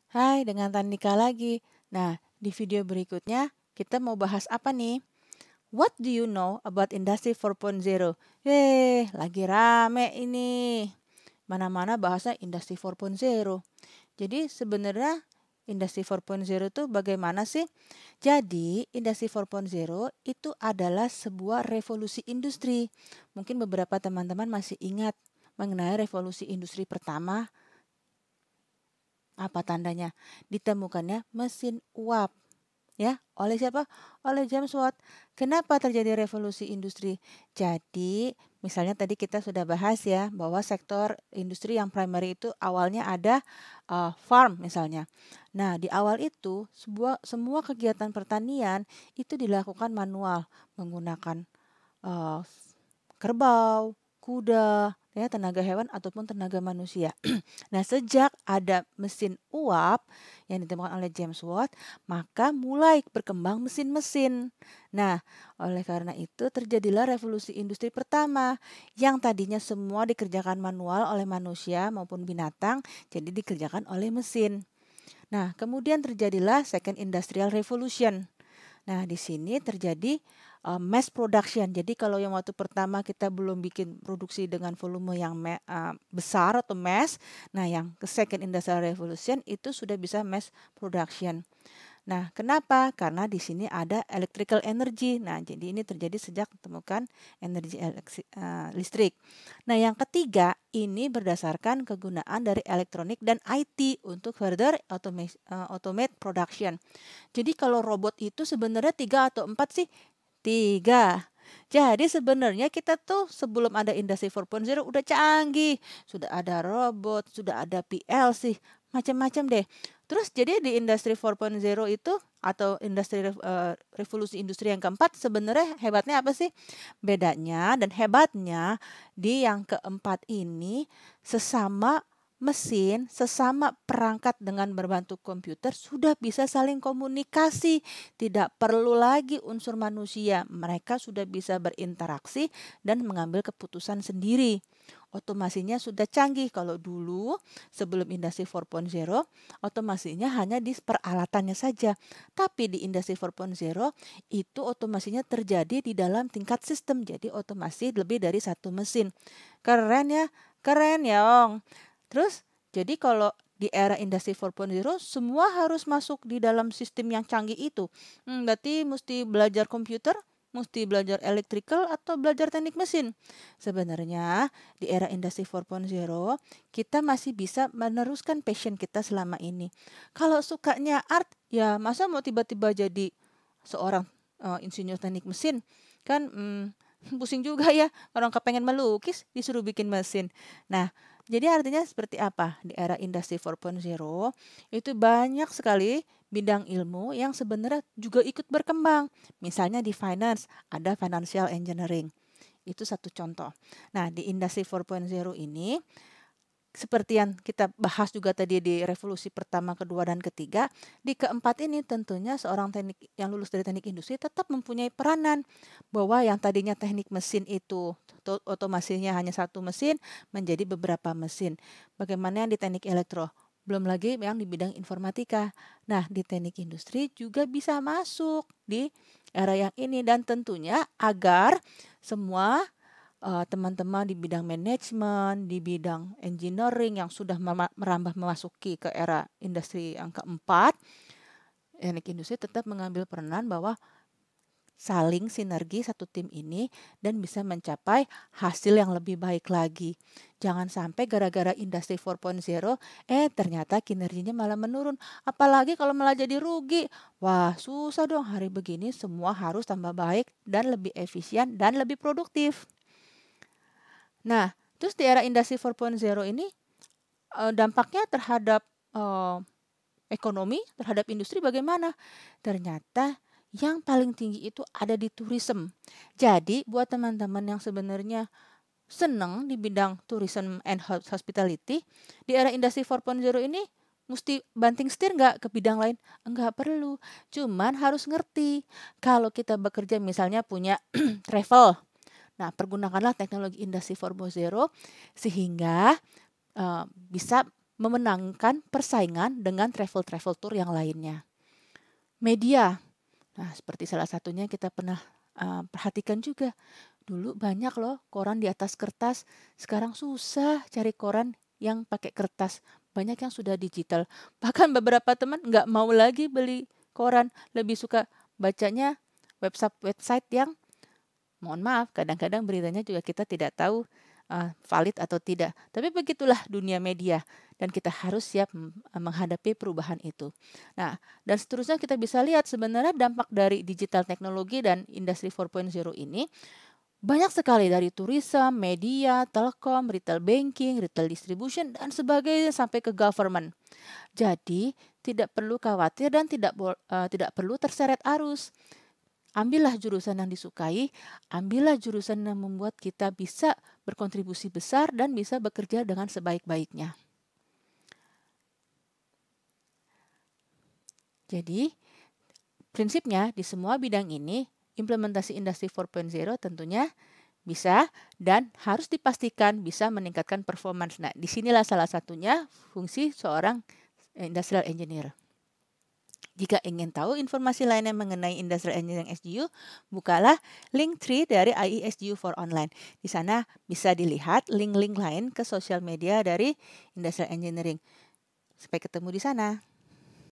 Hai, dengan Tanika lagi. Nah, di video berikutnya kita mau bahas apa nih? What do you know about Industry 4.0? Lagi rame ini. Mana-mana bahasa Industry 4.0. Jadi sebenarnya Industry 4.0 itu bagaimana sih? Jadi, Industry 4.0 itu adalah sebuah revolusi industri. Mungkin beberapa teman-teman masih ingat mengenai revolusi industri pertama. Apa tandanya? Ditemukannya mesin uap. Ya, oleh siapa? Oleh James Watt. Kenapa terjadi revolusi industri? Jadi, misalnya tadi kita sudah bahas ya, bahwa sektor industri yang primary itu awalnya ada farm misalnya. Nah, di awal itu semua kegiatan pertanian itu dilakukan manual menggunakan eh, kerbau, kuda, ya tenaga hewan ataupun tenaga manusia. Nah, sejak ada mesin uap yang ditemukan oleh James Watt, maka mulai berkembang mesin-mesin. Nah, oleh karena itu terjadilah revolusi industri pertama yang tadinya semua dikerjakan manual oleh manusia maupun binatang, jadi dikerjakan oleh mesin. Nah, kemudian terjadilah Second Industrial Revolution. Nah, di sini terjadi mass production. Jadi kalau yang waktu pertama kita belum bikin produksi dengan volume yang besar atau mass, nah yang ke second industrial revolution itu sudah bisa mass production. Nah, kenapa? Karena di sini ada electrical energy. Nah, jadi ini terjadi sejak ditemukan energi listrik. Nah, yang ketiga ini berdasarkan kegunaan dari elektronik dan IT untuk further automate production. Jadi kalau robot itu sebenarnya 3 atau 4 sih? 3. Jadi sebenarnya kita tuh sebelum ada Industri 4.0 udah canggih. Sudah ada robot, sudah ada PLC, macam-macam deh. Terus jadi di Industri 4.0 itu atau revolusi industri yang keempat sebenarnya hebatnya apa sih? Bedanya dan hebatnya di yang keempat ini sesama mesin, sesama perangkat dengan berbantu komputer sudah bisa saling komunikasi. Tidak perlu lagi unsur manusia. Mereka sudah bisa berinteraksi dan mengambil keputusan sendiri. Otomasinya sudah canggih. Kalau dulu sebelum Industri 4.0, otomasinya hanya di peralatannya saja. Tapi di Industri 4.0 itu otomasinya terjadi di dalam tingkat sistem. Jadi otomasi lebih dari satu mesin. Keren ya? Keren ya, Ong. Terus, jadi kalau di era Industri 4.0 semua harus masuk di dalam sistem yang canggih itu. Berarti mesti belajar komputer, mesti belajar electrical atau belajar teknik mesin. Sebenarnya di era Industri 4.0 kita masih bisa meneruskan passion kita selama ini. Kalau sukanya art, ya masa mau tiba-tiba jadi seorang insinyur teknik mesin? Kan pusing juga ya, orang kepengen melukis disuruh bikin mesin. Nah, jadi artinya seperti apa? Di era Industri 4.0 itu banyak sekali bidang ilmu yang sebenarnya juga ikut berkembang. Misalnya di finance, ada financial engineering. Itu satu contoh. Nah, di Industri 4.0 ini seperti yang kita bahas juga tadi di revolusi pertama, kedua, dan ketiga, di keempat ini tentunya seorang teknik yang lulus dari teknik industri tetap mempunyai peranan bahwa yang tadinya teknik mesin itu otomasinya hanya satu mesin menjadi beberapa mesin. Bagaimana yang di teknik elektro? Belum lagi yang di bidang informatika. Nah, di teknik industri juga bisa masuk di era yang ini dan tentunya agar semua teman-teman di bidang manajemen, di bidang engineering yang sudah merambah memasuki ke era industri yang keempat, teknik industri tetap mengambil peranan bahwa saling sinergi satu tim ini dan bisa mencapai hasil yang lebih baik lagi. Jangan sampai gara-gara Industri 4.0 ternyata kinerjanya malah menurun. Apalagi kalau malah jadi rugi. Wah, susah dong hari begini semua harus tambah baik dan lebih efisien dan lebih produktif. Nah, terus di era Industri 4.0 ini dampaknya terhadap ekonomi, terhadap industri bagaimana? Ternyata yang paling tinggi itu ada di tourism. Jadi buat teman-teman yang sebenarnya senang di bidang tourism and hospitality, di era Industri 4.0 ini mesti banting setir nggak ke bidang lain? Enggak perlu. Cuman harus ngerti. Kalau kita bekerja misalnya punya travel, nah pergunakanlah teknologi Industri 4.0 sehingga bisa memenangkan persaingan dengan travel-travel tour yang lainnya. Media, nah seperti salah satunya kita pernah perhatikan juga. Dulu banyak loh koran di atas kertas, sekarang susah cari koran yang pakai kertas. Banyak yang sudah digital. Bahkan beberapa teman nggak mau lagi beli koran, lebih suka bacanya website-website yang, mohon maaf, kadang-kadang beritanya juga kita tidak tahu valid atau tidak. Tapi begitulah dunia media dan kita harus siap menghadapi perubahan itu. Nah, dan seterusnya kita bisa lihat sebenarnya dampak dari digital teknologi dan industri 4.0 ini banyak sekali, dari tourism, media, telekom, retail banking, retail distribution, dan sebagainya sampai ke government. Jadi, tidak perlu khawatir dan tidak perlu terseret arus. Ambillah jurusan yang disukai, ambillah jurusan yang membuat kita bisa berkontribusi besar dan bisa bekerja dengan sebaik-baiknya. Jadi, prinsipnya di semua bidang ini, implementasi industri 4.0 tentunya bisa dan harus dipastikan bisa meningkatkan performance. Nah, disinilah salah satunya fungsi seorang industrial engineer. Jika ingin tahu informasi lainnya mengenai Industrial Engineering SGU, bukalah link 3 dari IESGU for Online. Di sana bisa dilihat link-link lain ke sosial media dari Industrial Engineering. Sampai ketemu di sana.